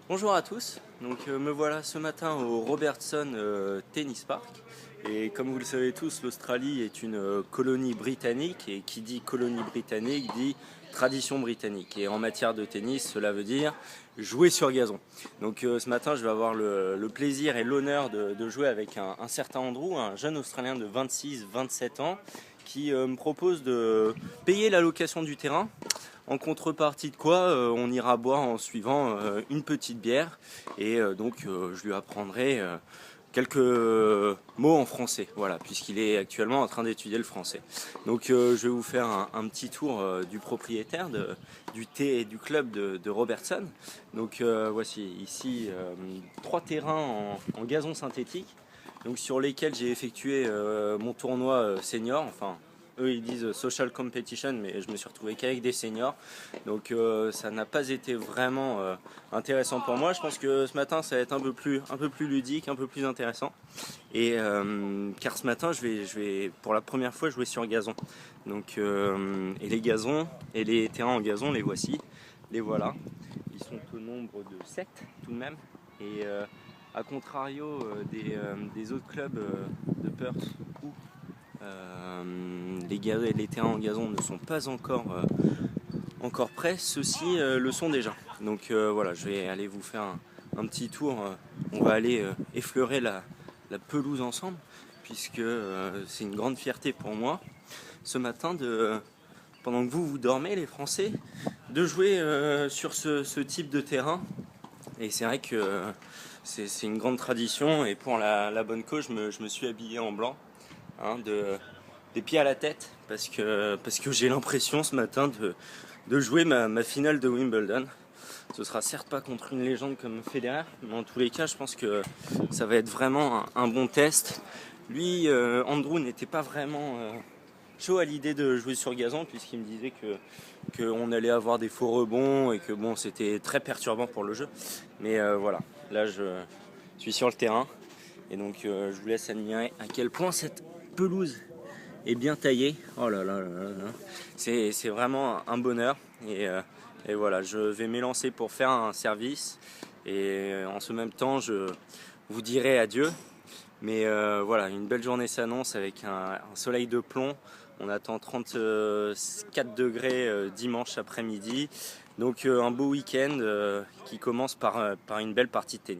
Bonjour à tous, me voilà ce matin au Robertson Tennis Park et comme vous le savez tous, l'Australie est une colonie britannique et qui dit colonie britannique dit tradition britannique et en matière de tennis cela veut dire jouer sur gazon. Ce matin je vais avoir le plaisir et l'honneur de jouer avec un certain Andrew, un jeune Australien de 26-27 ans qui me propose de payer la location du terrain. En contrepartie de quoi, on ira boire en suivant une petite bière et je lui apprendrai quelques mots en français, voilà, puisqu'il est actuellement en train d'étudier le français. Je vais vous faire un petit tour du propriétaire du thé et du club de Robertson. Voici ici trois terrains en gazon synthétique, sur lesquels j'ai effectué mon tournoi senior, enfin eux ils disent social competition, mais je me suis retrouvé qu'avec des seniors, ça n'a pas été vraiment intéressant pour moi. Je pense que ce matin ça va être un peu plus ludique, un peu plus intéressant, car ce matin je vais pour la première fois jouer sur gazon. Et les gazons et les terrains en gazon, les voilà, ils sont au nombre de 7 tout de même, et à contrario des autres clubs de Perth où les terrains en gazon ne sont pas encore prêts, ceux-ci le sont déjà. Voilà, je vais aller vous faire un petit tour. On va aller effleurer la pelouse ensemble, puisque c'est une grande fierté pour moi ce matin, pendant que vous dormez les Français, de jouer sur ce type de terrain. Et c'est vrai que c'est une grande tradition, et pour la bonne cause je me suis habillé en blanc, hein, des pieds à la tête, parce que j'ai l'impression ce matin de jouer ma finale de Wimbledon. Ce sera certes pas contre une légende comme Federer, mais en tous les cas je pense que ça va être vraiment un bon test. Lui, Andrew, n'était pas vraiment chaud à l'idée de jouer sur gazon, puisqu'il me disait qu'on allait avoir des faux rebonds et que bon, c'était très perturbant pour le jeu. Mais voilà, là je suis sur le terrain, et je vous laisse admirer à quel point cette pelouse est bien taillée. Oh là là là là là. C'est vraiment un bonheur, et voilà, je vais m'élancer pour faire un service, et en ce même temps je vous dirai adieu. Mais voilà, une belle journée s'annonce avec un soleil de plomb. On attend 34 degrés dimanche après-midi. Un beau week-end qui commence par une belle partie de tennis.